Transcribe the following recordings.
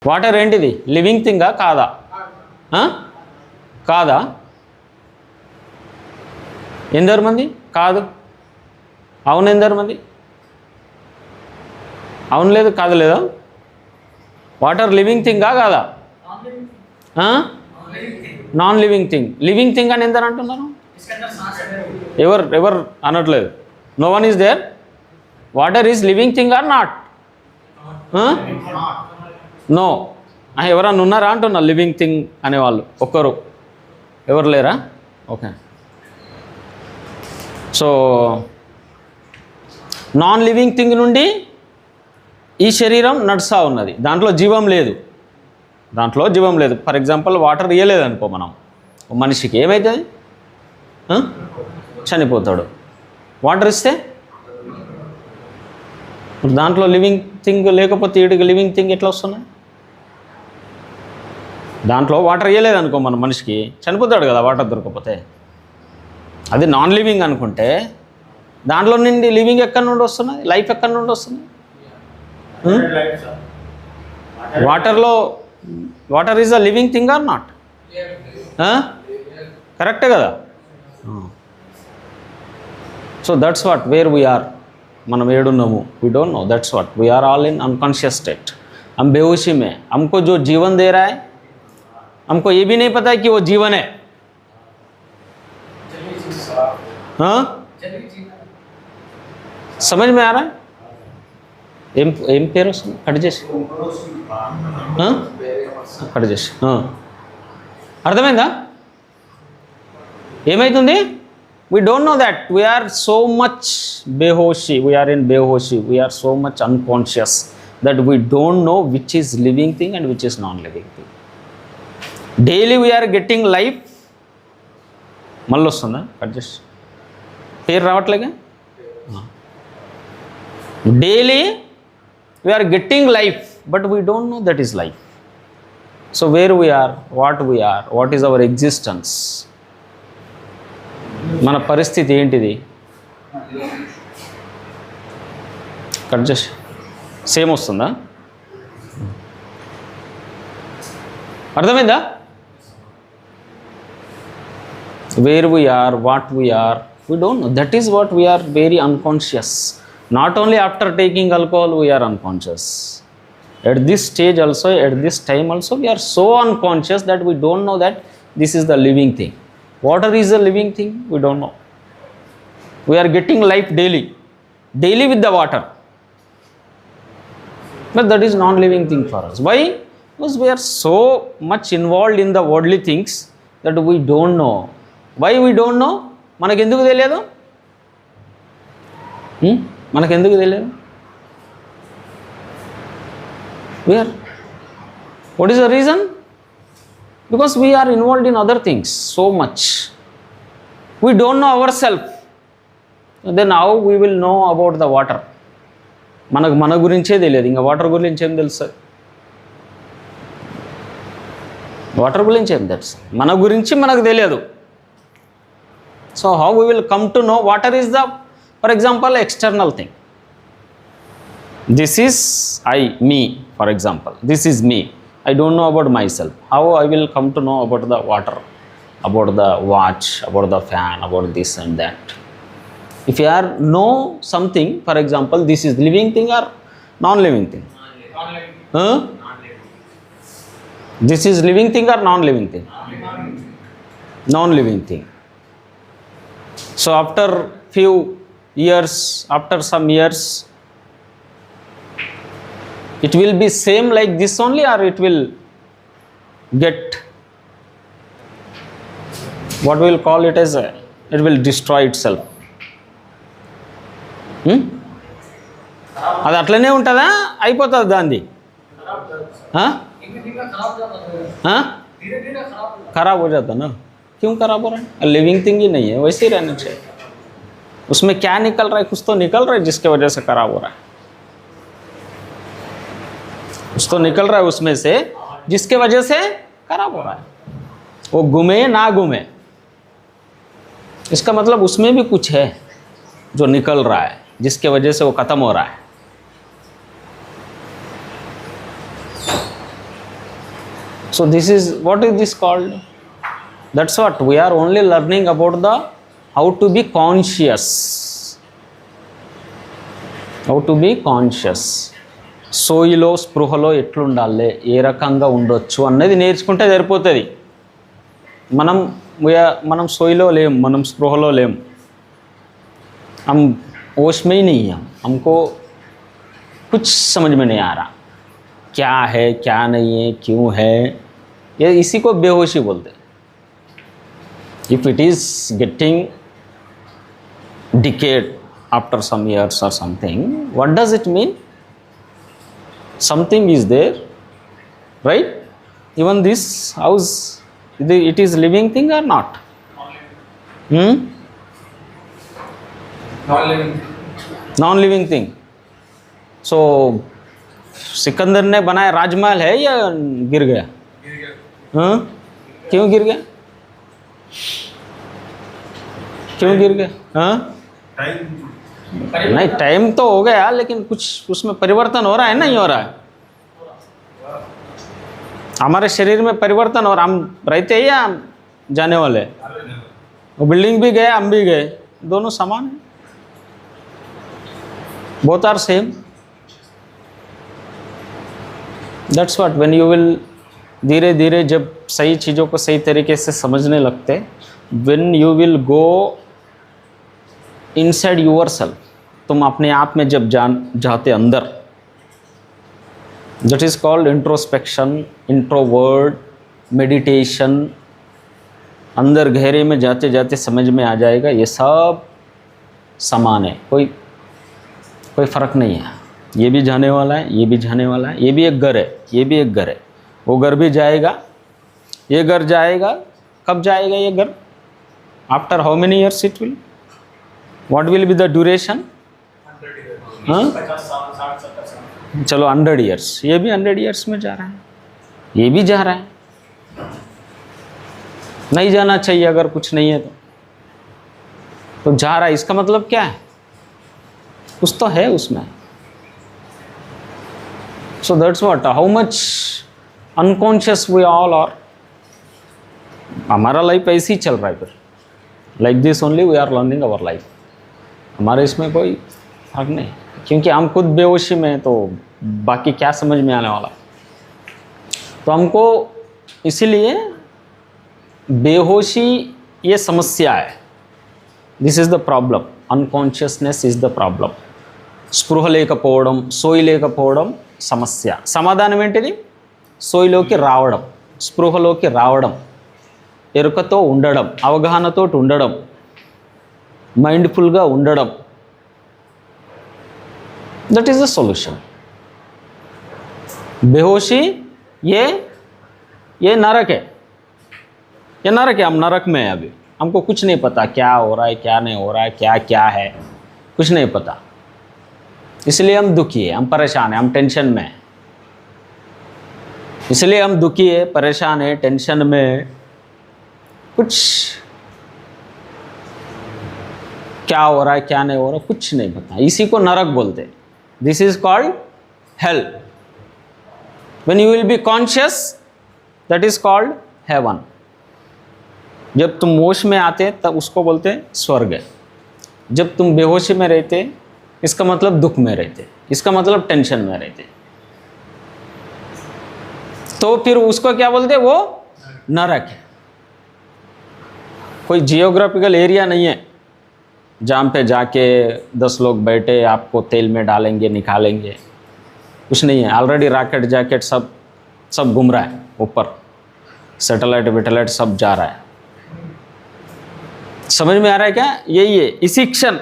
Water ఏంటిది? Living థింగా కాదా? కాదా? ఎందరు మంది కాదు? అవును ఎందరు మంది? అవును లేదు కాదు లేదా? వాటర్ లివింగ్ థింగా కాదా? Non living thing. Living thing అని ఎందరు అంటున్నారు? ఎవరు అనట్లేదు. No one is there. Water is living thing or not? No. ఎవరన్నా ఉన్నారా అంటున్నా లివింగ్ థింగ్ అనేవాళ్ళు? ఒక్కరు ఎవరు లేరా? Okay. So non living thing నుండి ఈ శరీరం నడుస్తూ ఉన్నది. దాంట్లో జీవం లేదు. ఫర్ ఎగ్జాంపుల్ వాటర్ ఇవ్వలేదు అనుకో మనం మనిషికి, ఏమవుతుంది? చనిపోతాడు. వాటర్ ఇస్తే దాంట్లో లివింగ్ థింగ్ లేకపోతే వీడికి లివింగ్ థింగ్ ఎట్లా వస్తున్నాయి? దాంట్లో వాటర్ ఇవ్వలేదు అనుకో మన మనిషికి, చనిపోతాడు కదా వాటర్ దొరకకపోతే. అది నాన్ లివింగ్ అనుకుంటే దాంట్లో నుండి లివింగ్ ఎక్కడి నుండి వస్తున్నది? లైఫ్ ఎక్కడి నుండి వస్తుంది? Water is a living thing or not? కరెక్టే కదా? So that's what where we are. మనం ఏడున్నాము, we don't know, that's what we are all in unconscious state. हम बेहोशी में, हमको जो जीवन दे रहा है हमको ये भी नहीं पता है कि वो जीवन है. हाँ, समझ में आ रहा है? ఏం పేరు వస్తుంది? కట్ చేసి అర్థమైందా? ఏమవుతుంది? we don't know that we are so much behoshi, we are in behoshi, we are so much unconscious that we don't know which is living thing and which is non living thing. Daily we are getting life. మళ్ళీ వస్తుందా? Cut చేసి పేరు రావట్లేగా. Daily we are getting life but we don't know that is life. So where we are, what is our existence? మన పరిస్థితి ఏంటిది? Cut చేసి same వస్తుందా? అర్థమైందా? Where we are, what we are, we don't know. That is what we are very unconscious. Not only after taking alcohol we are unconscious. At this stage also, at this time also, we are so unconscious that we don't know that this is the living thing. Water is a living thing, we don't know. We are getting life daily with the water. But that is non-living thing for us. Why? Because we are so much involved in the worldly things that we don't know. Why we don't know? మనకెందుకు తెలియదు? మనకెందుకు తెలియదు? What is the reason? Because we are involved in other things so much. We don't know ourselves. Then how we will know about the water? మనకు మన గురించే తెలియదు, ఇంకా water గురించి ఏం తెలుసు? వాటర్ గురించి ఏం తెలుసు? మన గురించి మనకు తెలియదు. So how we will come to know? Water is the, for example, external thing. This is me, for example. This is me. I don't know about myself. How I will come to know about the water, about the watch, about the fan, about this and that? If you are know something, for example, this is living thing or non-living thing? This is living thing or non-living thing? Non-living thing. So after few years, after some years, it will be same like this only, or it will get, what we will call it as it will destroy itself. అది అట్లనే ఉంటుందా? అయిపోతుంది దాన్ని? खराब हो जाता ना. क्यों खराब हो रहा है? लिविंग थिंग ही नहीं है, वैसे ही रहना चाहिए. उसमें क्या निकल रहा है? कुछ तो निकल रहा है जिसके वजह से खराब हो रहा है. कुछ तो निकल रहा है उसमें से जिसके वजह से खराब हो रहा है. वो घूमे ना घूमे, इसका मतलब उसमें भी कुछ है जो निकल रहा है जिसके वजह से वो ख़त्म हो रहा है. So this is, what is this called? That's what we are only learning about the how to be conscious. How to be conscious. సోయిలో స్పృహలో ఎట్లుండాలి, ఏ రకంగా ఉండొచ్చు అన్నది నేర్చుకుంటే సరిపోతుంది. మనం సోయిలో లేం, మనం స్పృహలో లేం, हम होश में ही नहीं हैं, हमको कुछ समझ में नहीं आ रहा क्या है क्या नहीं है क्यों है, ये इसी को बेहोशी बोलते हैं. If it is getting decayed after some years or something, what does it mean? Something is there, right? Even this house, it is living thing or not? Non living thing. So Sikandar ने बनाया राजमहल है या गिर गया? हाँ, क्यों गिर गया? क्यों गिर गया? हाँ, नहीं टाइम तो हो गया, लेकिन कुछ उसमें परिवर्तन हो रहा है, नहीं हो रहा है? हमारे शरीर में परिवर्तन हो रहा, हम रहते हैं या जाने वाले? वो बिल्डिंग भी गए, हम भी गए, दोनों समान है, both are same. That's what, when you will धीरे धीरे जब सही चीज़ों को सही तरीके से समझने लगते, when you will go inside yourself, तुम अपने आप में जब जाते अंदर, that is called introspection, introvert, meditation. अंदर गहरे में जाते जाते समझ में आ जाएगा ये सब समान है, कोई फ़र्क नहीं है, ये भी जाने वाला है, ये भी जाने वाला है, ये भी एक घर है, ये भी एक घर है, वो घर भी जाएगा, ये घर जाएगा. कब जाएगा ये घर? After how many years it will? What will be the duration? हाँ, चलो 100 ईयर्स, ये भी 100 ईयर्स में जा रहा है, ये भी जा रहा है. नहीं जाना चाहिए अगर कुछ नहीं है तो जा रहा है, इसका मतलब क्या है? कुछ तो है उसमें. So that's what, how much unconscious we all are. हमारा लाइफ ऐसे ही चल रहा है, फिर like this only we are learning our life. हमारे इसमें कोई फर्क नहीं, क्योंकि हम खुद बेहोशी में, तो बाकी क्या समझ में आने वाला. तो हमको इसीलिए बेहोशी ये समस्या है. This is the problem. Unconsciousness is the problem. స్పృహ లేకపోవడం, సోయి లేకపోవడం సమస్య. సమాధానం ఏంటిది? సోయిలోకి రావడం, స్పృహలోకి రావడం, ఎరుకతో ఉండడం, అవగాహనతో ఉండడం, మైండ్ఫుల్గా ఉండడం. That is the solution. बेहोशी ये नरक है, ये नरक है. हम नरक में हैं अभी, हमको कुछ नहीं पता क्या हो रहा है क्या नहीं हो रहा है, क्या क्या है, कुछ नहीं पता. इसलिए हम दुखी है, हम परेशान हैं, हम टेंशन में हैं. इसलिए हम दुखी है, परेशान है, टेंशन में, कुछ क्या हो रहा है क्या नहीं हो रहा कुछ नहीं पता. इसी को नरक बोलते. This is called hell. When you will be conscious, that is called heaven. जब तुम होश में आते तब उसको बोलते स्वर्ग. जब तुम बेहोशी में रहते, इसका मतलब दुख में रहते, इसका मतलब टेंशन में रहते, तो फिर उसको क्या बोलते? वो नरक है. कोई जियोग्राफिकल एरिया नहीं है जहाँ पे जाके 10 लोग बैठे आपको तेल में डालेंगे निकालेंगे, कुछ नहीं है. ऑलरेडी रॉकेट जैकेट सब घूम रहा है ऊपर, सैटेलाइट वेटेलाइट सब जा रहा है. समझ में आ रहा है क्या? यही है. इसी क्षण,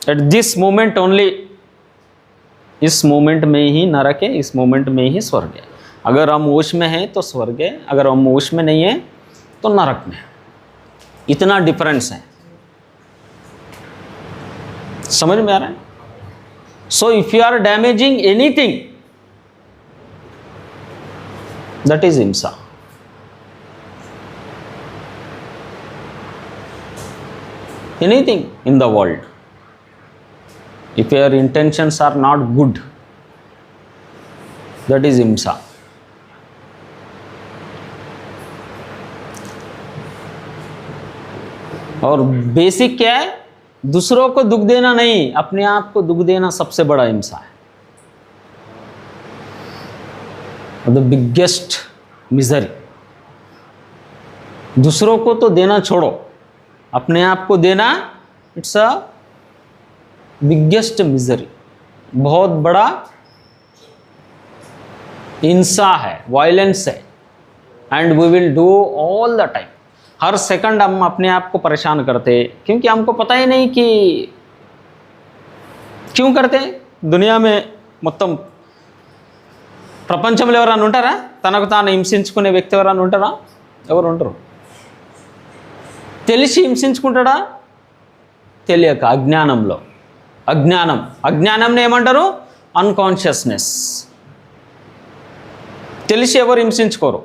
एट दिस मोमेंट ओनली, इस मोमेंट में ही नरक है, इस मोमेंट में ही स्वर्ग है. अगर हम होश में हैं तो स्वर्ग है, अगर हम होश में नहीं हैं तो नरक में है. इतना डिफरेंस है. समझ में आ रहा है? So if you are damaging anything, that is हिंसा. Anything in the world, if your intentions are not good, that is himsa. और बेसिक क्या है, दूसरों को दुख देना नहीं, अपने आप को दुख देना सबसे बड़ा हिंसा है, द बिगेस्ट मिजरी। दूसरों को तो देना छोड़ो, अपने आप को देना इट्स अ बिगेस्ट मिजरी, बहुत बड़ा हिंसा है, वायलेंस है। And we will do all the time, हर सेकंड हम अपने आप को परेशान करते, क्योंकि हमको पता ही नहीं कि क्यों करते। दुनिया में మొత్తం ప్రపంచంలో ఎవరైనా ఉంటారా తనకు తాను హింసించుకునే వ్యక్తి ఎవరైనా ఉంటారా? ఎవరు ఉంటారు? తెలిసి హింసించుకుంటాడా? తెలియక, అజ్ఞానంలో. అజ్ఞానంని ఏమంటారు? అన్కాన్షియస్నెస్. తెలిసి ఎవరు హింసించుకోరు,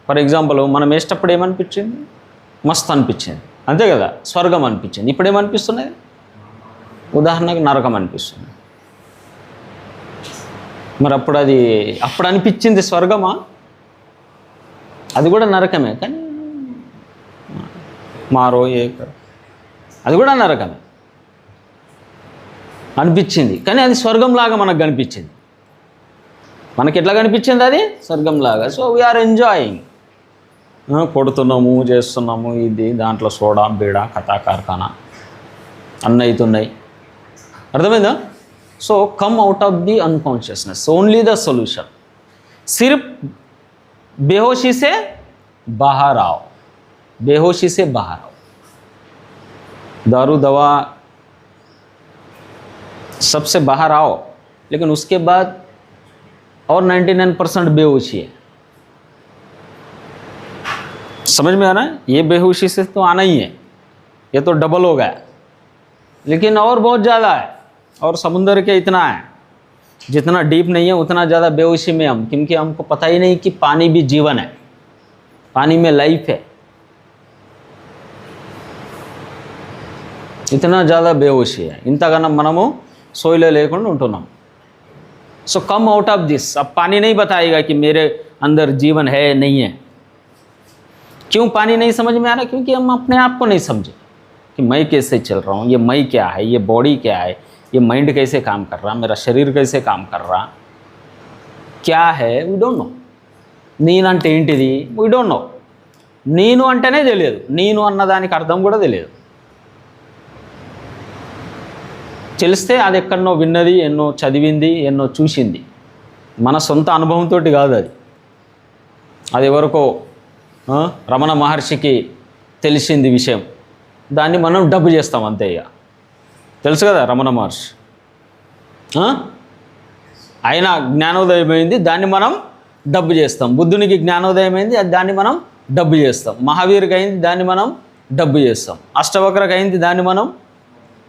ఫర్ ఎగ్జాంపుల్ మనం వేసేటప్పుడు ఏమనిపించింది? మస్తు అనిపించింది, అంతే కదా? స్వర్గం అనిపించింది. ఇప్పుడు ఏమనిపిస్తున్నది? ఉదాహరణకు నరకం అనిపిస్తుంది. మరి అప్పుడు అనిపించింది స్వర్గమా? అది కూడా నరకమే, కానీ అది కూడా నరకమే అనిపించింది, కానీ అది స్వర్గంలాగా మనకు కనిపించింది. మనకి ఎట్లా కనిపించింది? అది స్వర్గంలాగా. So we are enjoying. కొడుతున్నాము, చేస్తున్నాము, ఇది దాంట్లో సోడా బీడా కథా కార్ఖానా అన్నీ అవుతున్నాయి. అర్థమైందా? So come out of the unconsciousness, only the solution. సిర్ఫ్ बेहोशी से बाहर आओ, दारू दवा सबसे बाहर आओ, लेकिन उसके बाद और 99% बेहोशी है। समझ में आ रहा है? ये बेहोशी से तो आना ही है, ये तो डबल हो गया, लेकिन और बहुत ज़्यादा है, और समुंदर के इतना है, जितना डीप नहीं है उतना ज़्यादा बेहोशी में हम, क्योंकि हमको पता ही नहीं कि पानी भी जीवन है, पानी में लाइफ है। इतना ज़्यादा बेहोशी है, इंतगाना మనము सोइले లేకుండా ఉంటున్నాం. सो कम आउट ऑफ दिस. अब पानी नहीं बताएगा कि मेरे अंदर जीवन है नहीं है. क्यों पानी नहीं समझ में आ रहा? क्योंकि हम अपने आप को नहीं समझे कि मैं कैसे चल रहा हूँ, ये मैं क्या है, ये बॉडी क्या है, ये माइंड कैसे काम कर रहा, मेरा शरीर कैसे काम कर रहा, क्या है, वी डोंट नो. నేనంటే ఏంటిది, వీ డోంట్ నో. నేను అంటేనే తెలియదు, నేను అన్నదానికి అర్థం కూడా తెలియదు. తెలిస్తే అది ఎక్కడనో విన్నది, ఎన్నో చదివింది, ఎన్నో చూసింది, మన సొంత అనుభవంతో కాదు అది. అది ఎవరికో రమణ మహర్షికి తెలిసింది విషయం, దాన్ని మనం డబ్బు చేస్తాం అంతే. ఇక తెలుసు కదా రమణ మహర్షి, ఆయన జ్ఞానోదయమైంది, దాన్ని మనం డబ్బు చేస్తాం. బుద్ధునికి జ్ఞానోదయమైంది, దాన్ని మనం డబ్బు చేస్తాం. మహావీర్కి అయింది, దాన్ని మనం డబ్బు చేస్తాం. అష్టవక్రకు అయింది, దాన్ని మనం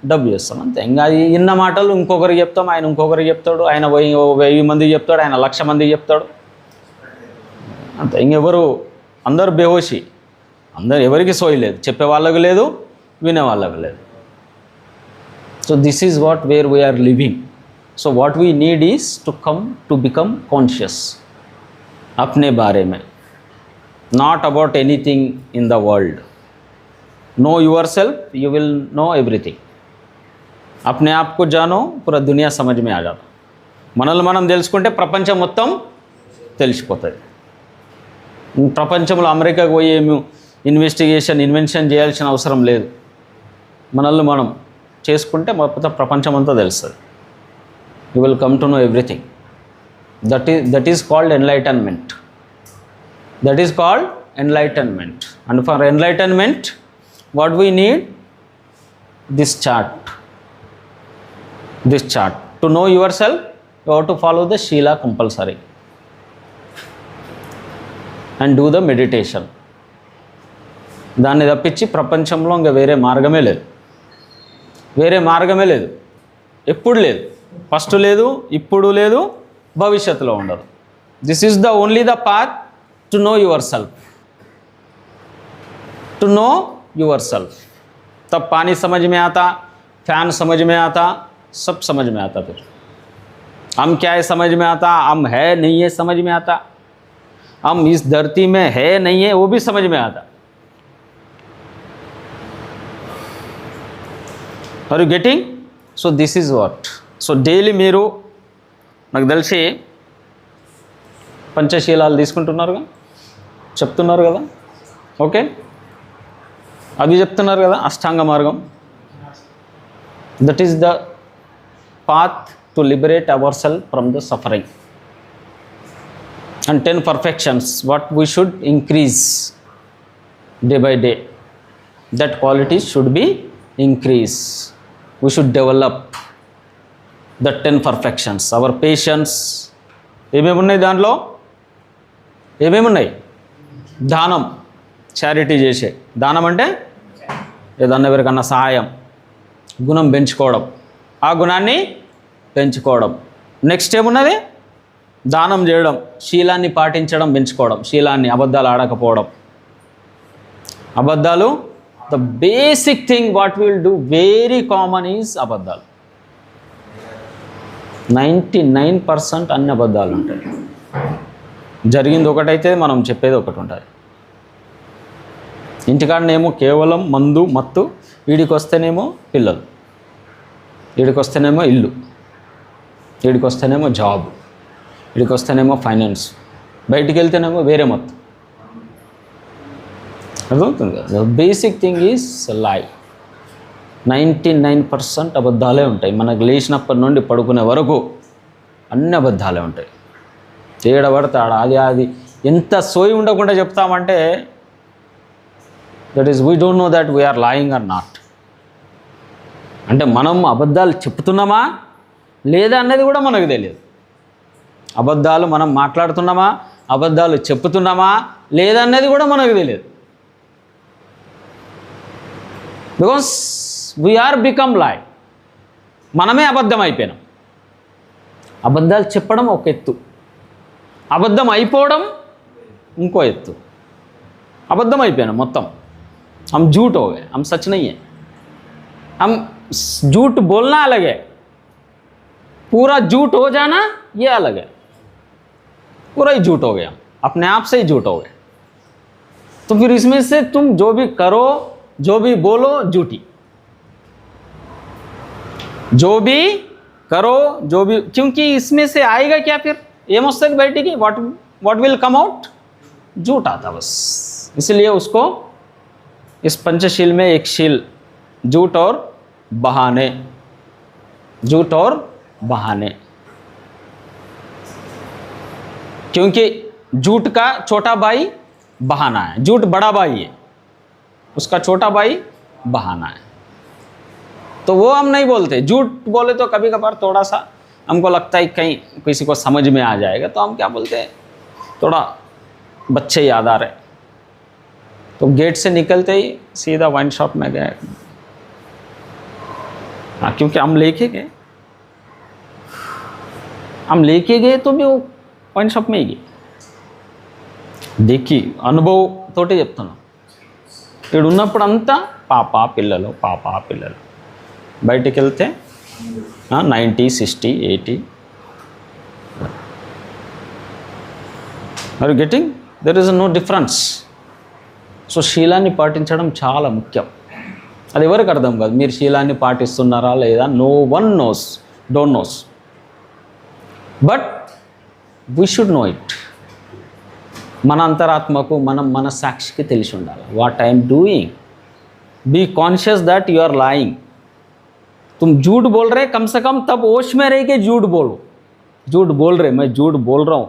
డబ్బు చేస్తాం అంతే. ఇంకా ఇన్న మాటలు ఇంకొకరికి చెప్తాం, ఆయన ఇంకొకరికి చెప్తాడు, ఆయన 1000 మందికి చెప్తాడు, ఆయన 1,00,000 మందికి చెప్తాడు అంతే. ఇంకెవరు, అందరు బేహోషి, అందరు, ఎవరికి సోయి లేదు, చెప్పే వాళ్ళకు లేదు, వినే వాళ్ళకు లేదు. So this is where we are living. So what we need is to become conscious अपने बारे में, not about anything in the world. Know yourself, you will know everything. अपने आप को जानो, पूरा दुनिया समझ में आ जाता. మనల్ని మనం తెలుసుకుంటే ప్రపంచం మొత్తం తెలిసిపోతుంది. ప్రపంచంలో అమెరికాకు పోయి ఏమి ఇన్వెన్షన్ చేయాల్సిన అవసరం లేదు. మనల్ని మనం చేసుకుంటే మొత్తం ప్రపంచం అంతా తెలుస్తుంది. You will come to know everything. That is called enlightenment. And for enlightenment what we need? This chart. To know yourself you have to follow the శీలా compulsory and do the meditation. దాన్ని తప్పించి ప్రపంచంలో ఇంకా వేరే మార్గమే లేదు. ఎప్పుడు లేదు, ఫస్ట్ లేదు, ఇప్పుడు లేదు, భవిష్యత్తులో ఉండదు. This is the only the path to know your self. तब पानी समझ में आता, फैन समझ में आता, सब समझ में आता. फिर हम क्या है समझ में आता, हम है नहीं है समझ में आता. हम इस धरती में है नहीं है वो भी समझ में आता. Are you getting? So this is what. So daily మీరు నాకు తెలిసి పంచశీలాలు తీసుకుంటున్నారుగా, చెప్తున్నారు కదా, ఓకే, అవి చెప్తున్నారు కదా, అష్టాంగ మార్గం. That is the path to liberate ourselves from the suffering. And 10 perfections what we should increase day by day, that qualities should be increased. We should develop the 10 perfections. Our patience, ఏమేమి ఉన్నాయి దాంట్లో, ఏమేమి ఉన్నాయి? దానం, charity చేసే దానం అంటే ఏదన్నా ఎవరికన్నా సహాయం, గుణం పెంచుకోవడం, ఆ గుణాన్ని పెంచుకోవడం. నెక్స్ట్ ఏమున్నది? దానం చేయడం, శీలాన్ని పాటించడం, పెంచుకోవడం, శీలాన్ని, అబద్ధాలు ఆడకపోవడం. అబద్ధాలు the basic thing what will do very common is అబద్ధాలు. 99% అన్ని అబద్ధాలు ఉంటాయి. జరిగింది ఒకటైతే మనం చెప్పేది ఒకటి ఉంటుంది. ఇంటికాడనేమో కేవలం మందు మత్తు, వీడికి వస్తేనేమో పిల్లలు, వీడికి వస్తేనేమో ఇల్లు, వీడికి వస్తేనేమో జాబ్, వీడికి వస్తేనేమో ఫైనాన్స్, బయటికి వెళ్తేనేమో వేరే మొత్తం. అర్థమవుతుంది కదా? బేసిక్ థింగ్ ఈజ్ లై. 99% అబద్ధాలే ఉంటాయి. మనకు లేచినప్పటి నుండి పడుకునే వరకు అన్ని అబద్ధాలే ఉంటాయి. ఏడబడితే ఆడ అది ఎంత సోయి ఉండకుండా చెప్తామంటే that is we don't know that we are lying or not. అంటే మనం అబద్ధాలు చెప్తున్నామా లేదా అన్నది కూడా మనకు తెలియదు. అబద్ధాలు మనం మాట్లాడుతున్నామా, అబద్ధాలు చెప్తున్నామా లేదన్నది కూడా మనకు తెలియదు. Because we are become lie. మనమే అబద్ధం అయిపోయినాం. అబద్ధాలు చెప్పడం ఒక ఎత్తు, అబద్ధం అయిపోవడం ఇంకో ఎత్తు. అబద్ధం అయిపోయినాం మొత్తం. हम झूठ हो गए, हम सच नहीं है. हम झूठ बोलना अलग है, पूरा झूठ हो जाना ये अलग है. पूरा ही झूठ हो गया, अपने आप से ही झूठ हो गए. तो फिर इसमें से तुम जो भी करो, जो भी बोलो, झूठी. जो भी करो, जो भी, क्योंकि इसमें से आएगा क्या फिर? ये मस्तक बैठेगी, व्हाट विल कम आउट? झूठ आता बस. इसलिए उसको इस पंचशील में एक शील झूठ और बहाने, झूठ और बहाने. क्योंकि झूठ का छोटा भाई बहाना है, झूठ बड़ा भाई है, उसका छोटा भाई बहाना है. तो वो हम नहीं बोलते. झूठ बोले तो कभी कभार थोड़ा सा हमको लगता है कहीं किसी को समझ में आ जाएगा, तो हम क्या बोलते हैं, थोड़ा बच्चे याद आ रहे. तो गेट से निकलते ही सीधा वाइन शॉप में गए. हाँ, क्योंकि हम लेके गए तो भी वो वाइन शॉप में ही गए. देखी అనుభవం తోటే చెప్తున్నా. ఇక్కడ ఉన్నప్పుడు అంతా పాప పిల్లలు బయటికి వెళ్తే 90, 60, 80. Are you getting? There is no difference. So శీలాన్ని పాటించడం చాలా ముఖ్యం. అది ఎవరికి అర్థం కాదు మీరు శీలాన్ని పాటిస్తున్నారా లేదా. No one knows, don't knows, but we should know it. మన అంతరాత్మకు, మన సాక్షికి తెలిసి ఉండాలి what I'm doing. Be conscious that you are lying. तुम झूठ बोल रहे, कम से कम तब होश में रह के झूठ बोलो. झूठ बोल रहे, मैं झूठ बोल रहा हूँ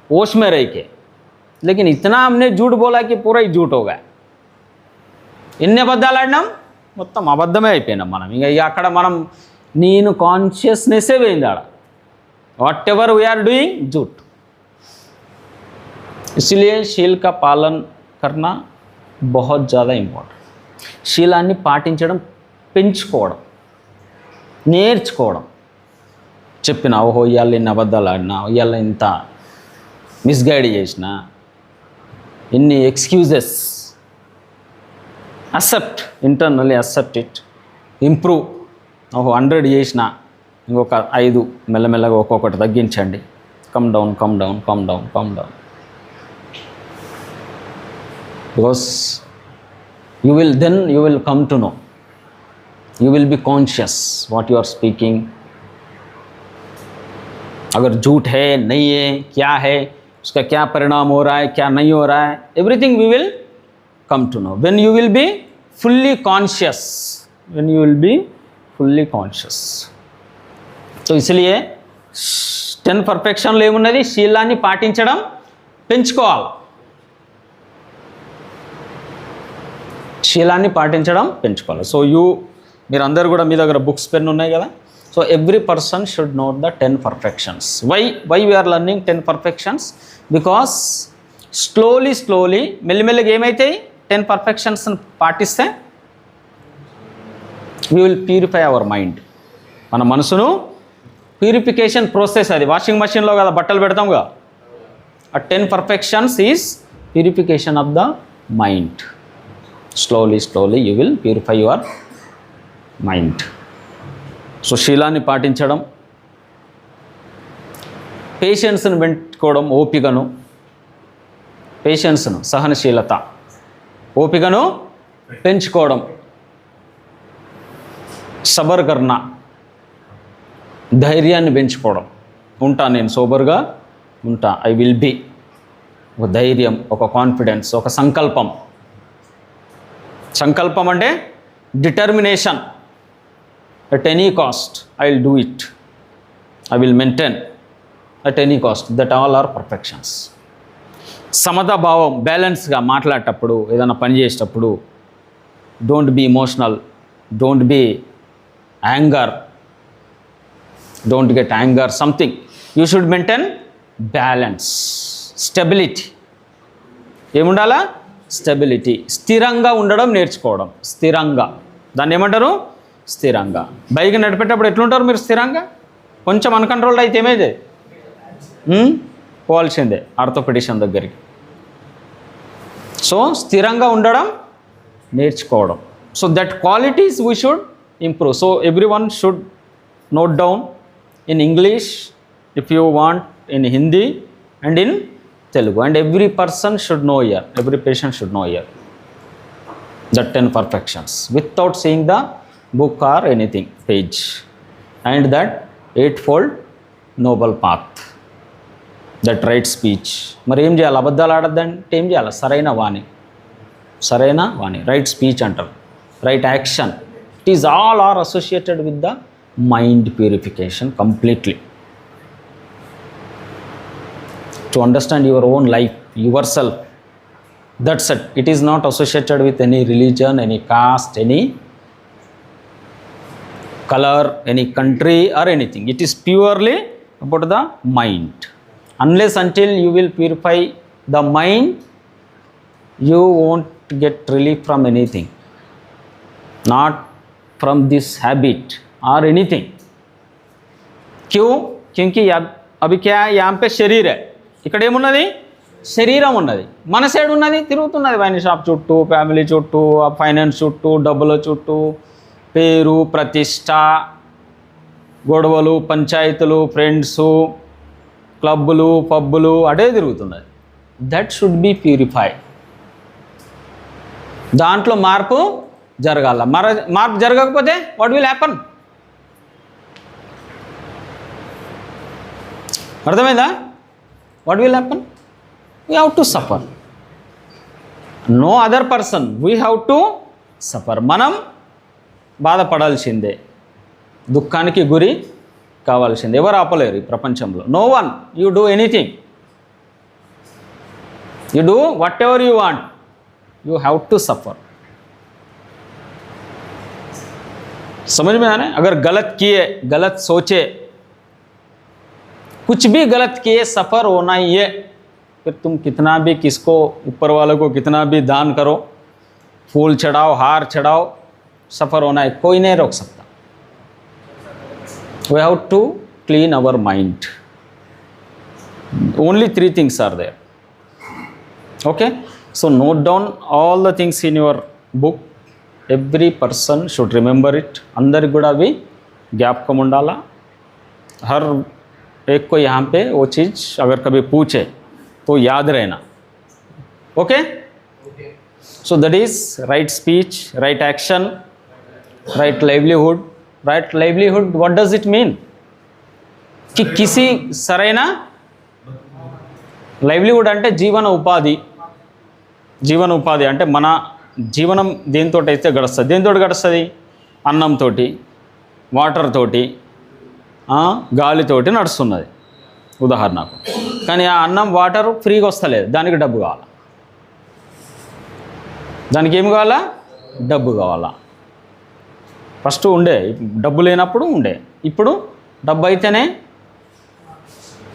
होश में रह के. लेकिन इतना हमने झूठ बोला कि पूरा ही झूठ हो गया. ఇన్ని అబద్ధాలు ఆడినాం, మొత్తం అబద్ధమే అయిపోయినాం మనం. ఇక అక్కడ మనం నేను కాన్షియస్నెస్సే పోయింది ఆడ. వాట్ ఎవర్ వీఆర్ డూయింగ్ झूठ. इसलिए शील का पालन करना बहुत ज़्यादा इम्पोर्टेंट. శీలాన్ని పాటించడం, పెంచుకోవడం, నేర్చుకోవడం. చెప్పిన ఓహో ఇవాళ ఇన్ని అబద్ధాలు ఆడినా, ఇవాళ ఇంత మిస్గైడ్ చేసిన, ఇన్ని excuses. Accept, internally accept it, improve. ఓహో 100 చేసిన, ఇంకొక 5 మెల్లమెల్లగా ఒక్కొక్కటి తగ్గించండి. Come down. because you will come to know, you will be conscious what you are speaking. अगर झूठ है नहीं है, क्या है, उसका क्या परिणाम हो रहा है, क्या नहीं हो रहा है, everything we will come to know when you will be fully conscious, when you will be fully conscious. So इसलिए 10 పర్ఫెక్షన్లు ఏమున్నది, శీలాన్ని పాటించడం పెంచుకోవాలి, శీలాన్ని పాటించడం పెంచుకోవాలి. సో మీరందరూ కూడా మీ దగ్గర బుక్స్ పెన్ ఉన్నాయి కదా. So every person should note the 10 perfections. Why we are learning 10 perfections? Because slowly మెల్లిమెల్లిగా ఏమైతాయి, 10 పర్ఫెక్షన్స్ పాటిస్తే we will purify our mind. మన మనసును ప్యూరిఫికేషన్ ప్రాసెస్, అది వాషింగ్ మెషిన్లో కదా బట్టలు పెడతాంగా, ఆ 10 perfections is purification of the mind. Slowly you will purify your mind. So శీలాన్ని పాటించడం, పేషెన్స్ను పెంచుకోవడం, పేషెన్స్ను సహనశీలత, ఓపికను పెంచుకోవడం, సబర్ కర్ణ, ధైర్యాన్ని పెంచుకోవడం. నేను సోబర్గా ఉంటా, ఐ విల్ బీ, ఒక ధైర్యం, ఒక కాన్ఫిడెన్స్, ఒక సంకల్పం. సంకల్పం అంటే determination. at any cost I will do it, I will maintain at any cost. that all are perfections. సమతా భావం, బ్యాలెన్స్గా మాట్లాడేటప్పుడు, ఏదైనా పని చేసేటప్పుడు, don't be emotional, don't be anger, don't get anger something. You should maintain balance, stability. ఏముండాలా? Stability. స్థిరంగా ఉండడం నేర్చుకోవడం. స్థిరంగా, దాన్ని ఏమంటారు? స్థిరంగా. బైక్ నడిపేటప్పుడు ఎట్లుంటారు మీరు? స్థిరంగా. కొంచెం అన్కంట్రోల్డ్ అయితే ఏమైంది, పోవాల్సిందే ఆర్థోపెడిషన్ దగ్గరికి. సో స్థిరంగా ఉండడం నేర్చుకోవడం. So that qualities we should improve. So every one should note down in English, if you want in Hindi and in Telugu, and every person should know here, every patient should know here that 10 perfections without seeing the book or anything page, and that 8-fold noble path, that right speech. మరి ఏం చేయాలి? అబద్ధాలు ఆడద్దంటే ఏం చేయాలి? సరైన వాణి, right speech అంటారు, right action. It is all are associated with the mind purification completely. To understand your own life, yourself, that's it. It is not associated with any religion, any caste, any color, any country or anything. It is purely about the mind. Unless until you will purify the mind, you won't get relief from anything, not from this habit or anything. क्यों? क्योंकि अभी क्या है, यहाँ पे शरीर है, ఇక్కడ ఏమున్నది? శరీరం ఉన్నది. మన సైడ్ ఉన్నది తిరుగుతున్నది, వైన్ షాప్ చుట్టూ, ఫ్యామిలీ చుట్టూ, ఫైనాన్స్ చుట్టూ, డబ్బుల చుట్టూ, పేరు ప్రతిష్ట, గొడవలు, పంచాయతీలు, ఫ్రెండ్సు, క్లబ్బులు, పబ్బులు, అడే తిరుగుతున్నది. That should be purify. దాంట్లో మార్పు జరగాల. మార్పు జరగకపోతే వాట్ విల్ హ్యాపన్? అర్థమైందా? What will happen? We have to suffer. No other person. We have to suffer. మనం బాధపడాల్సిందే, దుఃఖానికి గురి కావాల్సిందే. ఎవరు ఆపలేరు ఈ ప్రపంచంలో. No one. You do anything. You do whatever you want. You have to suffer. समझ में आना है? अगर गलत किए, गलत सोचे, कुछ भी गलत किए, सफ़र होना ही है. फिर तुम कितना भी किसको, ऊपर वालों को कितना भी दान करो, फूल चढ़ाओ, हार चढ़ाओ, सफ़र होना है. कोई नहीं रोक सकता. We have to clean our mind. Only 3 things are there. Okay? So note down all the things in your book. Every person should remember it. अंदर गुड़ा भी ज्ञापकम ఉండాలా. हर एक को यहाँ पे वो चीज़ अगर कभी पूछे तो याद रहना. Okay? So that is right speech, right action, right livelihood. Right livelihood what does it mean? कि किसी సరైన లైవ్లీహుడ్ అంటే జీవన ఉపాధి. జీవన ఉపాధి అంటే మన జీవనం దేంతో అయితే గడుస్తుంది. దేంతో గడుస్తుంది? అన్నంతో, వాటర్ తోటి, గాలితోటి నడుస్తున్నది ఉదాహరణకు. కానీ ఆ అన్నం వాటర్ ఫ్రీగా వస్తలేదు, దానికి డబ్బు కావాలా. దానికి ఏం కావాలా? డబ్బు కావాలా. ఫస్ట్ ఉండే, డబ్బు లేనప్పుడు ఉండే, ఇప్పుడు డబ్బు అయితేనే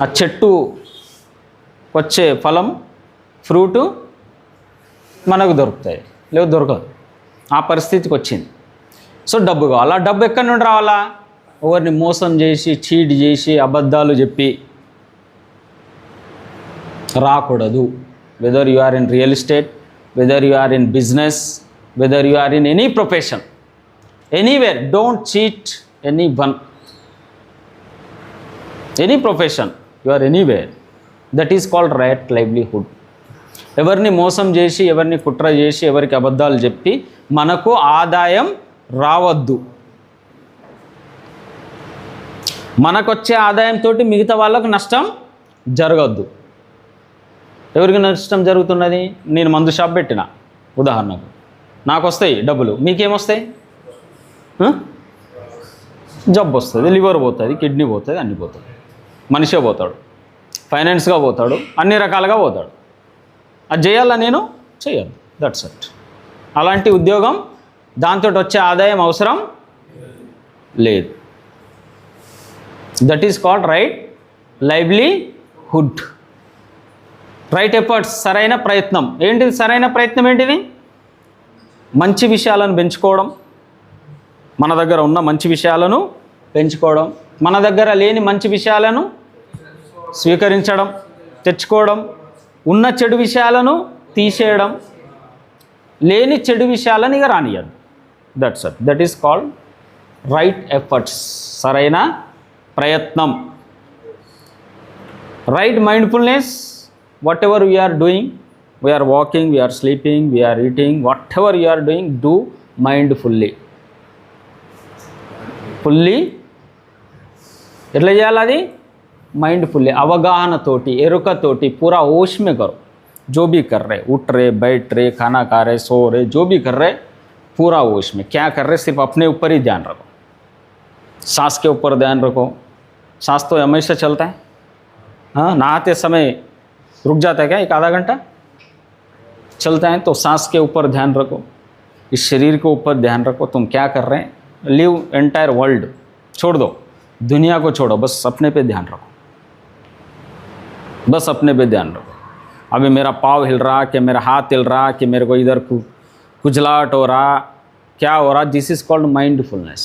ఆ చెట్టు వచ్చే ఫలం, ఫ్రూటు మనకు దొరుకుతాయి, లేవు దొరకదు. ఆ పరిస్థితికి వచ్చింది. సో డబ్బు కావాలి. ఆ డబ్బు ఎక్కడి నుండి రావాలా? ఎవరిని మోసం చేసి, చీట్ చేసి, అబద్ధాలు చెప్పి రాకూడదు. Whether you are in real estate, whether you are in business, whether you are in any profession, anywhere, don't cheat anyone. Any profession, you are anywhere, that is called right livelihood. ఎవరిని మోసం చేసి, ఎవరిని కుట్ర చేసి, ఎవరికి అబద్ధాలు చెప్పి మనకు ఆదాయం రావద్దు. మనకొచ్చే ఆదాయంతో మిగతా వాళ్ళకు నష్టం జరగద్దు. ఎవరికి నష్టం జరుగుతున్నది? నేను మందు షాప్ పెట్టిన ఉదాహరణకు, నాకు వస్తాయి డబ్బులు, మీకేమొస్తాయి? జబ్బు వస్తుంది, లివర్ పోతుంది, కిడ్నీ పోతుంది, అన్నీ పోతుంది. మనిషే పోతాడు, ఫైనాన్స్గా పోతాడు, అన్ని రకాలుగా పోతాడు. అది చేయాలా? నేను చేయను. That's it. అలాంటి ఉద్యోగం, దాంతో వచ్చే ఆదాయం అవసరం లేదు. That is called right livelihood. Right efforts, సరైన ప్రయత్నం. ఏంటిది సరైన ప్రయత్నం? ఏంటిది? మంచి విషయాలను పెంచుకోవడం, మన దగ్గర ఉన్న మంచి విషయాలను పెంచుకోవడం, మన దగ్గర లేని మంచి విషయాలను స్వీకరించడం, తెచ్చుకోవడం, ఉన్న చెడు విషయాలను తీసేయడం, లేని చెడు విషయాలను ఇక రానియదు. That's it. That is called right efforts, సరైన ప్రయత్నం. Right mindfulness, whatever we are doing, we are walking, we are sleeping, we are eating, whatever you are doing, do mindfully. Fully ఎట్లా చేయాలి? అది మైండ్ఫుల్లీ, అవగాహనతోటి, ఎరుకతోటి, పూరా होश में करो. जो भी कर रहे, उठ रहे, बैठ रहे, खाना खा रहे, सो रहे, जो भी कर रहे, पूरा होश में. क्या कर रहे? सिर्फ अपने ऊपर ही ध्यान रखो. सांस के ऊपर ध्यान रखो. सांस तो हमेशा चलता है. हाँ, नहाते समय रुक जाता है क्या? एक आधा घंटा चलता है. तो सांस के ऊपर ध्यान रखो, इस शरीर के ऊपर ध्यान रखो. तुम क्या कर रहे हैं? लिव एंटायर वर्ल्ड, छोड़ दो, दुनिया को छोड़ो, बस अपने पे ध्यान रखो. बस अपने पे ध्यान रखो. अभी मेरा पाँव हिल रहा, कि मेरा हाथ हिल रहा, कि मेरे को इधर खुजलाहट हो रहा, क्या हो रहा? This is called mindfulness.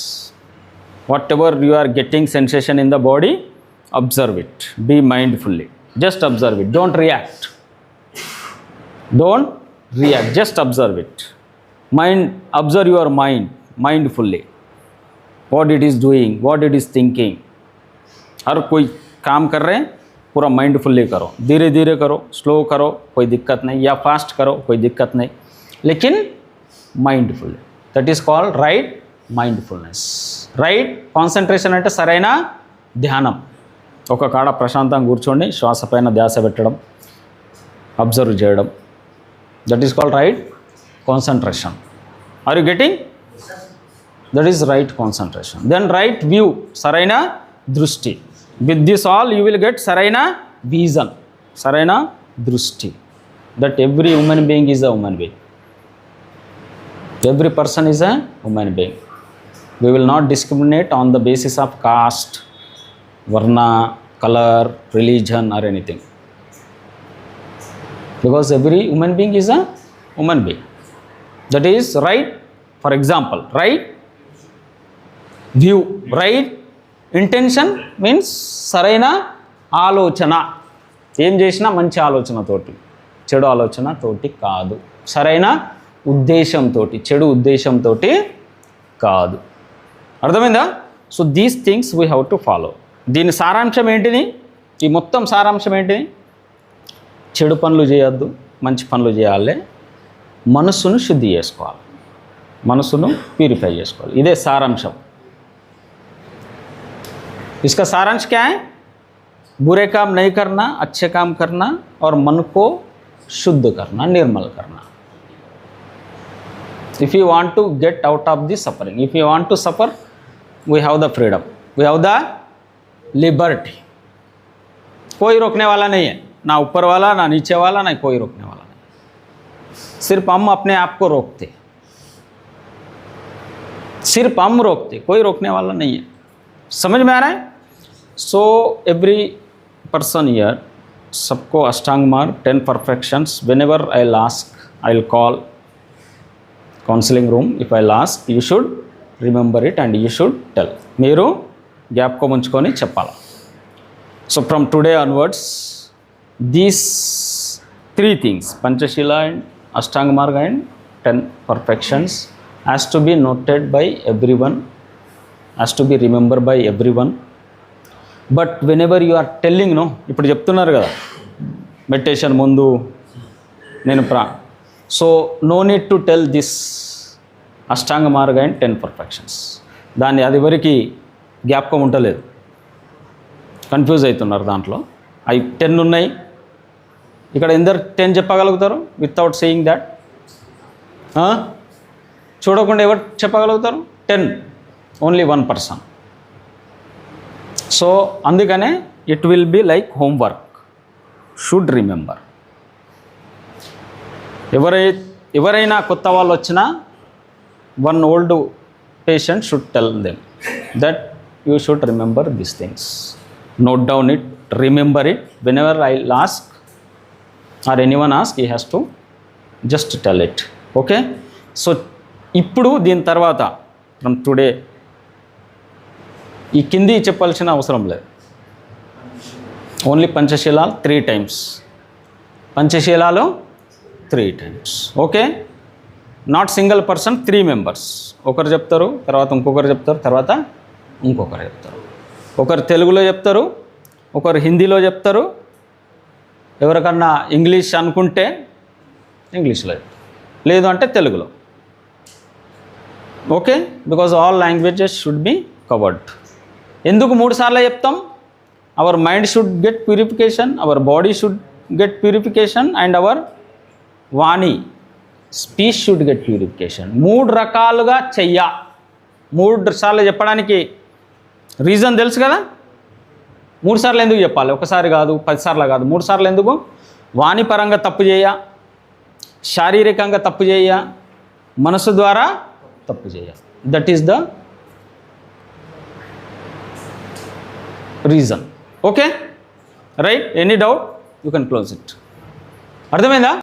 Whatever you are getting sensation in the body, observe it. Be mindfully. Just observe it. Don't react. Don't react. Just observe it. Observe your mind mindfully. What it is doing, what it is thinking. हर कोई काम कर रहे हैं, पूरा mindfully करो. धीरे धीरे करो, स्लो करो, कोई दिक्कत नहीं, या फास्ट करो, कोई दिक्कत नहीं, लेकिन mindfully. That is called right mindfulness. Right concentration అంటే సరైన ధ్యానం. ఒక కాడ ప్రశాంతంగా కూర్చోండి, శ్వాస పైన ధ్యాస పెట్టడం, అబ్జర్వ్ చేయడం. That is called right concentration. Are you getting? That is right concentration. Then right view, సరైన దృష్టి. With this all you will get సరైన విజన్, సరైన దృష్టి. That every human being is a human being. Every person is a human being. We will not discriminate on the basis of caste, varna, color, religion or anything. Because every human being is a human being. That is right. For example, right view, right intention means సరైన ఆలోచన. ఏం చేసినా మంచి ఆలోచనతోటి, చెడు ఆలోచనతోటి కాదు. సరైన ఉద్దేశంతో, చెడు ఉద్దేశంతో కాదు. అర్థమైందా? So these things we have to follow. దీని సారాంశం ఏంటిది? ఈ మొత్తం సారాంశం ఏంటిది? చెడు పనులు చేయొద్దు, మంచి పనులు చేయాలి. మనసును శుద్ధి చేసుకోవాలి, మనసును ప్యూరిఫై చేసుకోవాలి. ఇదే సారాంశం. इसका सारांश क्या है? बुरे काम नहीं करना, अच्छे काम करना और मन को शुद्ध करना, निर्मल करना. If you want to get out of the suffering, if you want to suffer, we have the freedom, we have the liberty. कोई रोकने वाला नहीं है, ना ऊपर वाला, ना नीचे वाला, ना कोई रोकने वाला नहीं. सिर्फ हम अपने आप को रोकते, सिर्फ हम रोकते, कोई रोकने वाला नहीं है. समझ में आ रहा है? सो एवरी पर्सन हियर, सबको अष्टांग मार्ग 10 perfections. Whenever I will ask, I will call counselling room. If I last you should remember it and you should tell. మీరు జ్ఞాపకం ఉంచుకొని చెప్పాలి. So from today onwards these 3 things, పంచశీల and అష్టాంగ మార్గ and 10 perfections has to be noted by every one, has to be remember by every one. But whenever you are telling, no, ఇప్పుడు చెప్తున్నారు కదా మెడిటేషన్ ముందు నేను so no need to tell this అష్టాంగ మార్గ and 10 perfections. దాన్ని అది వరకు జ్ఞాపకం ఉండలేదు, కన్ఫ్యూజ్ అవుతున్నారు. దాంట్లో అవి 10 ఉన్నాయి. ఇక్కడ ఎందరు 10 చెప్పగలుగుతారు వితౌట్ సేయింగ్ దాట్? చూడకుండా ఎవరు చెప్పగలుగుతారు? 10, ఓన్లీ 1 పర్సన్. సో అందుకనే it will be like homework, should remember. ఎవరైనా కొత్త వాళ్ళు వచ్చినా one old patient should tell them that you should remember these things. Note down it, remember it. Whenever I'll ask or anyone ask, he has to just tell it. Okay? So ఇప్పుడు దీని తర్వాత from today ఈ కింది చెప్పాల్సిన అవసరం లేదు. Only పంచశీలాలు 3 times, పంచశీలాలు 3 times. Okay? Not single person, 3 members. ఒకరు చెప్తారు, తర్వాత ఇంకొకరు చెప్తారు, తర్వాత ఇంకొకరు చెప్తారు. ఒకరు తెలుగులో చెప్తారు, ఒకరు హిందీలో చెప్తారు, ఎవరికన్నా ఇంగ్లీష్ అనుకుంటే ఇంగ్లీష్లో చెప్తారు, లేదు అంటే తెలుగులో. Okay? Because all languages should be covered. ఎందుకు 3 సార్లు చెప్తాం? Our mind should get purification, our body should get purification and hour Vani speech should get purification. 3 రకాలుగా 3 సార్లు చెప్పడానికి రీజన్ తెలుసు కదా. 3 సార్లు ఎందుకు చెప్పాలి? ఒకసారి కాదు, 10 సార్లు కాదు, 3 సార్లు ఎందుకు? వాణి పరంగా తప్పు చేయ, శారీరకంగా తప్పు చేయ, మనసు ద్వారా తప్పు చేయ. That is the reason. Okay? Right? Any doubt? You can close it. అర్థమైందా?